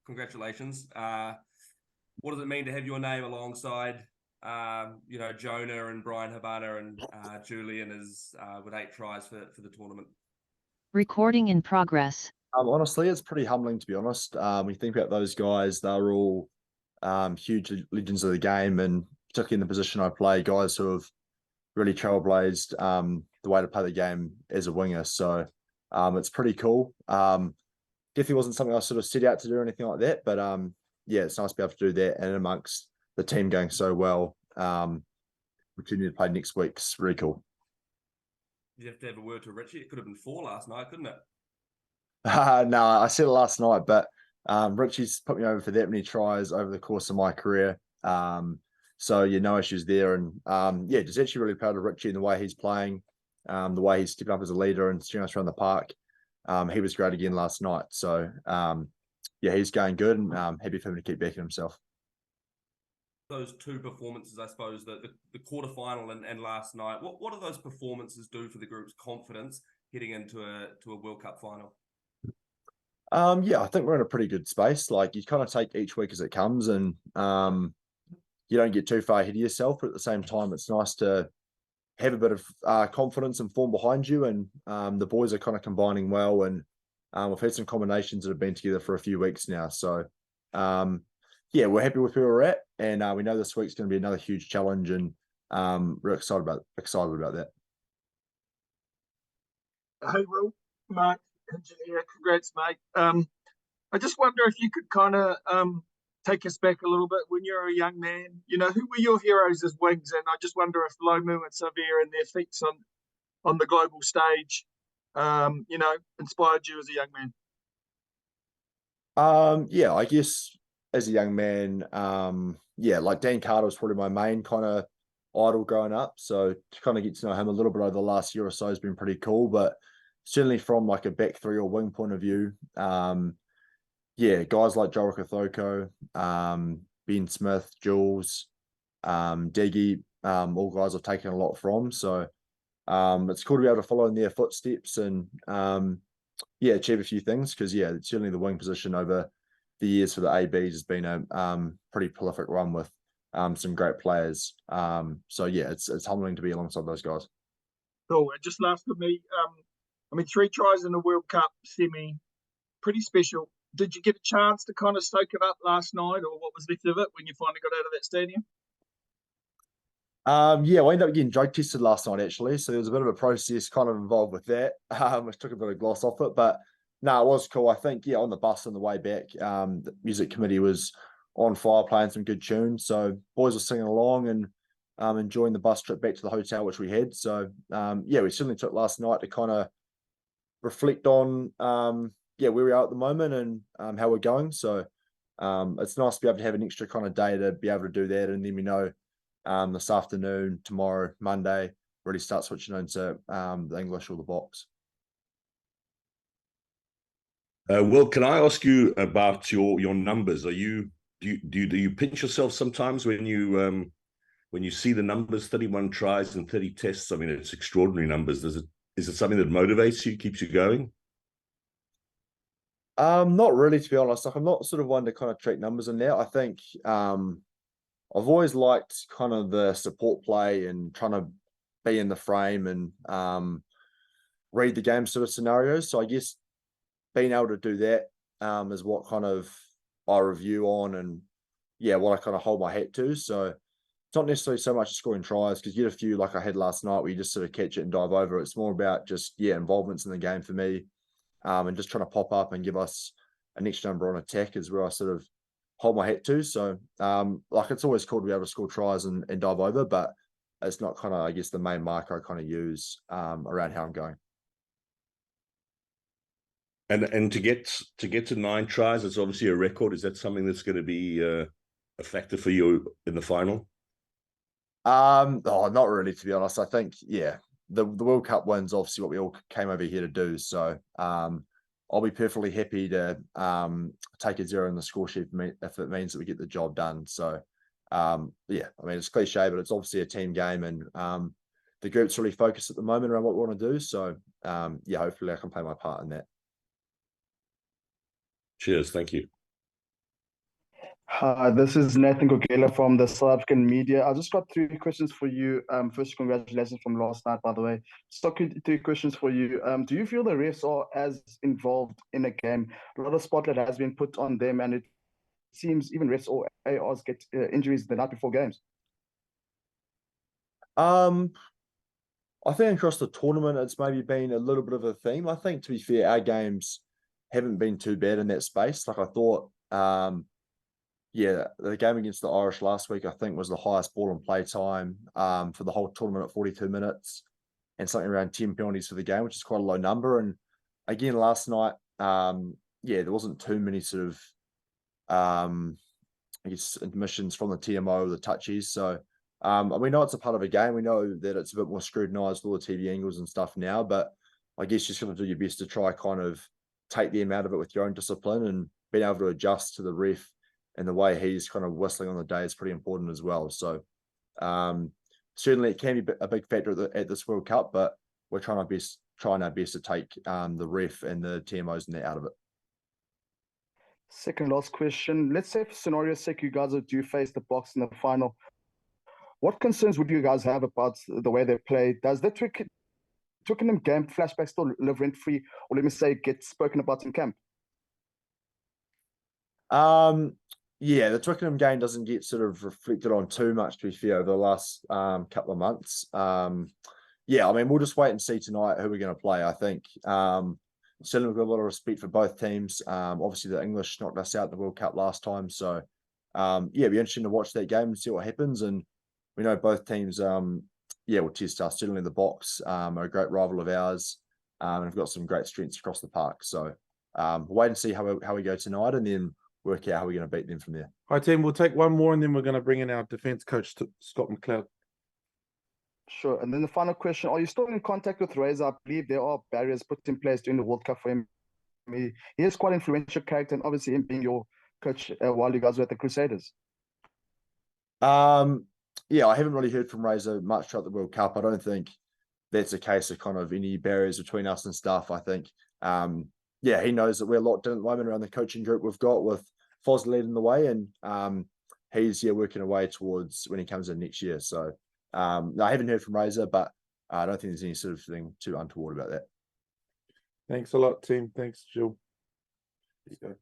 congratulations. What does it mean to have your name alongside, Jonah and Brian Habana and Julian with 8 tries for the tournament? Recording in progress. Honestly, it's pretty humbling, to be honest. When you think about those guys, they're all huge legends of the game, and particularly in the position I play, guys who have really trailblazed the way to play the game as a winger. So it's pretty cool. Definitely wasn't something I sort of set out to do or anything like that, but yeah, it's nice to be able to do that. And amongst the team going so well, continue to play next week's really cool. You have to have a word to Richie. It could have been 4 last night, couldn't it? No, I said it last night, but Richie's put me over for that many tries over the course of my career. So yeah, no issues there. And yeah, just actually really proud of Richie and the way he's playing, the way he's stepping up as a leader and steering us around the park. He was great again last night. So yeah, he's going good, and happy for him to keep backing himself. Those 2 performances, I suppose, the quarterfinal and last night, what do those performances do for the group's confidence heading into a World Cup final? Yeah, I think we're in a pretty good space. Like, you kind of take each week as it comes, and you don't get too far ahead of yourself, but at the same time, it's nice to have a bit of confidence and form behind you. And the boys are kind of combining well, and we've had some combinations that have been together for a few weeks now. So yeah, we're happy with where we're at, and we know this week's going to be another huge challenge, and we're excited about that. Hey, Will, Mark, engineer, congrats, mate. I just wonder if you could kind of take us back a little bit when you were a young man. Who were your heroes as wings? And I just wonder if Lomu and Xavier and their feats on the global stage, inspired you as a young man. Yeah, I guess as a young man, yeah, like Dan Carter was probably my main kind of idol growing up. So to kind of get to know him a little bit over the last year or so has been pretty cool. But certainly from like a back 3 or wing point of view, yeah, guys like Joel Kathoko, Ben Smith, Jules, Deggy, all guys I've taken a lot from. So it's cool to be able to follow in their footsteps and yeah, achieve a few things, because yeah, certainly the wing position over the years for the ABs has been a pretty prolific run with some great players. So yeah, it's humbling to be alongside those guys. Cool. And just last for me, 3 tries in the World Cup semi, pretty special. Did you get a chance to kind of soak it up last night, or what was left of it when you finally got out of that stadium? Yeah, I ended up getting drug tested last night, actually. So there was a bit of a process kind of involved with that, which took a bit of gloss off it. But no, it was cool. I think, yeah, on the bus on the way back, the music committee was on fire playing some good tunes. So boys were singing along and enjoying the bus trip back to the hotel, which we had. So yeah, we certainly took last night to kind of reflect on yeah, where we are at the moment and how we're going. So it's nice to be able to have an extra kind of day to be able to do that. And then we know this afternoon, tomorrow, Monday, really start switching into the English or the box. Will, can I ask you about your numbers? Do you pinch yourself sometimes when you see the numbers, 31 tries and 30 tests? I mean, it's extraordinary numbers. Is it something that motivates you, keeps you going? Not really, to be honest. Like, I'm not sort of one to kind of treat numbers in there. I think I've always liked kind of the support play and trying to be in the frame and read the game sort of scenarios. So I guess being able to do that is what kind of I review on, and yeah, what I kind of hold my hat to. So it's not necessarily so much scoring tries, because you get a few like I had last night where you just sort of catch it and dive over. It's more about just, yeah, involvements in the game for me, and just trying to pop up and give us an extra number on attack is where I sort of hold my hat to. So like, it's always cool to be able to score tries and dive over, but it's not kind of, I guess, the main marker I kind of use around how I'm going. And to get to 9 tries, it's obviously a record. Is that something that's going to be a factor for you in the final? Oh, not really, to be honest. I think, yeah, the World Cup win's obviously what we all came over here to do. So I'll be perfectly happy to take a 0 in the score sheet if it means that we get the job done. So yeah, I mean, it's cliche, but it's obviously a team game, and the group's really focused at the moment around what we want to do. So yeah, hopefully I can play my part in that. Cheers. Thank you. Hi, this is Nathan Gogela from the South African media. I just got 3 questions for you. First, congratulations from last night, by the way. So, 3 questions for you. Do you feel the refs are as involved in a game? A lot of spotlight has been put on them, and it seems even refs or ARs get injuries the night before games. I think across the tournament, it's maybe been a little bit of a theme. I think, to be fair, our games haven't been too bad in that space. Like I thought, yeah, the game against the Irish last week, I think, was the highest ball and play time for the whole tournament at 42 minutes and something around 10 penalties for the game, which is quite a low number. And again, last night, yeah, there wasn't too many sort of, I guess, admissions from the TMO, the touches. So we know it's a part of a game. We know that it's a bit more scrutinised, all the TV angles and stuff now, but I guess you just got to do your best to try kind of take them out of it with your own discipline, and being able to adjust to the ref and the way he's kind of whistling on the day is pretty important as well. So certainly it can be a big factor at this World Cup, but we're trying our best to take the ref and the TMOs and that out of it. Second last question. Let's say for scenario's sake, you guys do face the Boks in the final. What concerns would you guys have about the way they play? Does the Twickenham game flashback still live rent-free, or let me say get spoken about in camp? Yeah, the Twickenham game doesn't get sort of reflected on too much, to be fair, over the last couple of months. Yeah, I mean, we'll just wait and see tonight who we're going to play. I think certainly we've got a lot of respect for both teams. Obviously, the English knocked us out in the World Cup last time. So, yeah, it'll be interesting to watch that game and see what happens. And we know both teams, yeah, will test us. Certainly the Boks are a great rival of ours, and we've got some great strengths across the park. So we'll wait and see how we go tonight, and then work out how we're going to beat them from there. Hi, team. We'll take one more, and then we're going to bring in our defence coach, Scott McLeod. Sure. And then the final question, are you still in contact with Razor? I believe there are barriers put in place during the World Cup for him. He is quite an influential character, and obviously him being your coach while you guys were at the Crusaders. Yeah, I haven't really heard from Razor much throughout the World Cup. I don't think that's a case of kind of any barriers between us and stuff. I think, yeah, he knows that we're locked in at the moment around the coaching group we've got with Foz leading the way, and he's working away towards when he comes in next year. So no, I haven't heard from Razor, but I don't think there's any sort of thing too untoward about that. Thanks a lot, team. Thanks, Jill. There you go.